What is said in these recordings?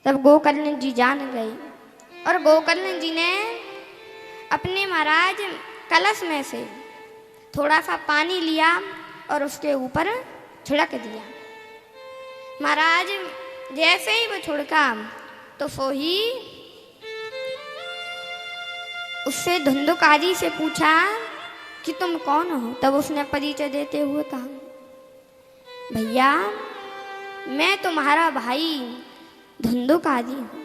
तब गोकर्ण जी जान गए और गोकर्ण जी ने अपने महाराज कलश में से थोड़ा सा पानी लिया और उसके ऊपर छिड़क दिया। महाराज जैसे ही वो छिड़का तो सो ही उससे धुंधुकारी से पूछा कि तुम कौन हो। तब उसने परिचय देते हुए कहा, भैया मैं तुम्हारा भाई धुंधुकारी हूँ।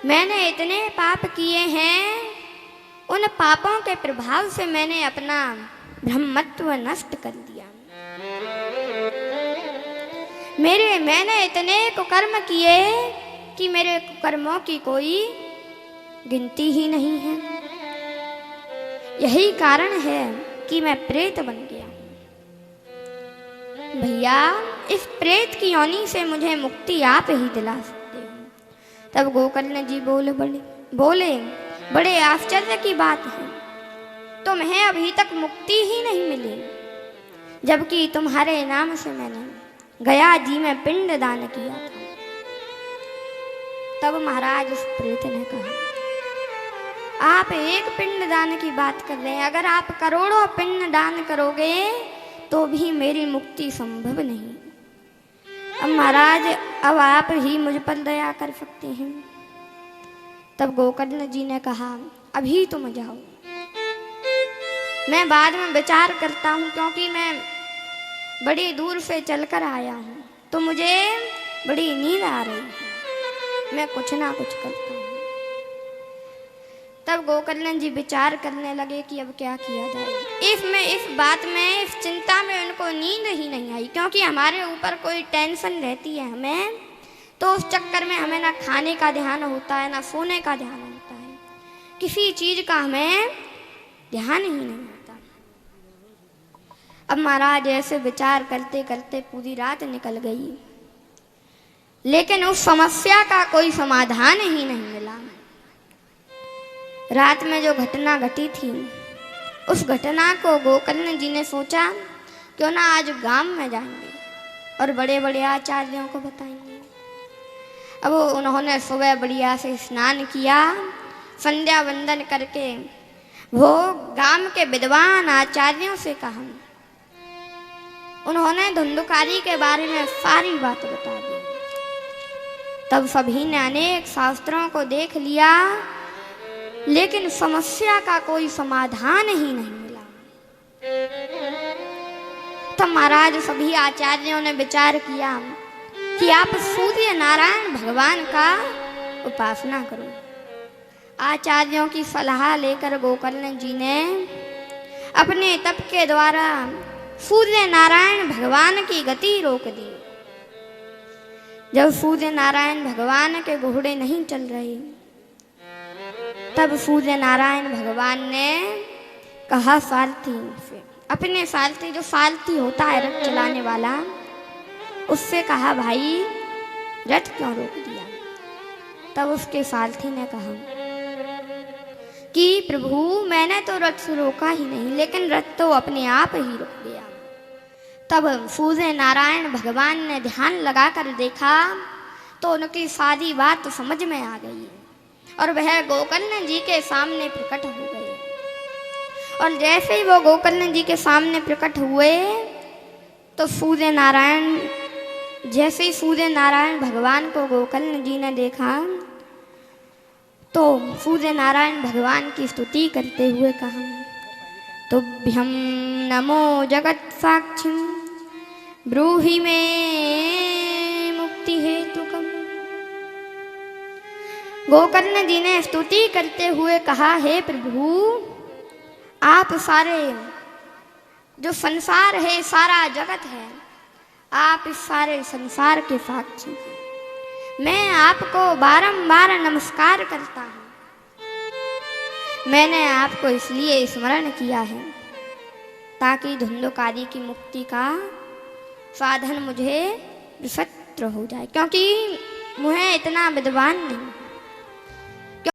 मैंने इतने पाप किए हैं, उन पापों के प्रभाव से मैंने अपना ब्रह्मत्व नष्ट कर दिया। मैंने इतने कुकर्म किए कि मेरे कुकर्मों की कोई गिनती ही नहीं है। यही कारण है कि मैं प्रेत बन गया। भैया इस प्रेत की योनि से मुझे मुक्ति आप ही दिला सकते हो। तब गोकर्ण जी बोले बड़े आश्चर्य की बात है, तुम्हें अभी तक मुक्ति ही नहीं मिली, जबकि तुम्हारे नाम से मैंने गया जी में पिंड दान किया था। तब महाराज उस प्रेत ने कहा, आप एक पिंड दान की बात कर रहे हैं, अगर आप करोड़ों पिंड दान करोगे तो भी मेरी मुक्ति संभव नहीं। अब महाराज अब आप ही मुझ पर दया कर सकते हैं। तब गोकर्ण जी ने कहा, अभी तुम जाओ, मैं बाद में विचार करता हूँ, क्योंकि मैं बड़ी दूर से चलकर आया हूँ तो मुझे बड़ी नींद आ रही है, मैं कुछ ना कुछ करता हूँ। तब गोकर्ण जी विचार करने लगे कि अब क्या किया जाए। इस बात में, इस चिंता में उनको नींद ही नहीं आई, क्योंकि हमारे ऊपर कोई टेंशन रहती है हमें, तो उस चक्कर में हमें ना खाने का ध्यान होता है ना सोने का ध्यान होता है, किसी चीज का हमें ध्यान ही नहीं होता। अब महाराज ऐसे विचार करते करते पूरी रात निकल गई, लेकिन उस समस्या का कोई समाधान ही नहीं मिला। रात में जो घटना घटी थी, उस घटना को गोकर्ण जी ने सोचा क्यों ना आज गांव में जाएंगे और बड़े बड़े आचार्यों को बताएंगे। अब उन्होंने सुबह बढ़िया से स्नान किया, संध्या वंदन करके वो गांव के विद्वान आचार्यों से कहा। उन्होंने धुंधुकारी के बारे में सारी बात बता दी। तब सभी ने अनेक शास्त्रों को देख लिया, लेकिन समस्या का कोई समाधान ही नहीं मिला। तब महाराज सभी आचार्यों ने विचार किया कि आप सूर्य नारायण भगवान का उपासना करो। आचार्यों की सलाह लेकर गोकर्ण जी ने अपने तप के द्वारा सूर्य नारायण भगवान की गति रोक दी। जब सूर्य नारायण भगवान के घोड़े नहीं चल रहे, तब सूर्य नारायण भगवान ने कहा सारथी से, अपने सारथी, जो सारथी होता है रथ चलाने वाला, उससे कहा, भाई रथ क्यों रोक दिया। तब उसके सारथी ने कहा कि प्रभु मैंने तो रथ रोका ही नहीं, लेकिन रथ तो अपने आप ही रुक गया। तब सूर्य नारायण भगवान ने ध्यान लगाकर देखा तो उनकी सारी बात समझ में आ गई और वह गोकर्ण जी के सामने प्रकट हो गए। और जैसे ही वो गोकर्ण जी के सामने प्रकट हुए तो जैसे ही सूर्य नारायण भगवान को गोकर्ण जी ने देखा तो सूर्य नारायण भगवान की स्तुति करते हुए कहा, तुभ्यं नमो जगत साक्षिं ब्रूहि मे मुक्ति हेतुकम्। गोकर्ण जी ने स्तुति करते हुए कहा, हे प्रभु आप सारे जो संसार है, सारा जगत है, आप इस सारे संसार के साक्षी हैं। मैं आपको बारंबार नमस्कार करता हूँ। मैंने आपको इसलिए स्मरण किया है ताकि धुंधुकारी की मुक्ति का साधन मुझे विचित्र हो जाए, क्योंकि मुझे इतना विद्वान नहीं,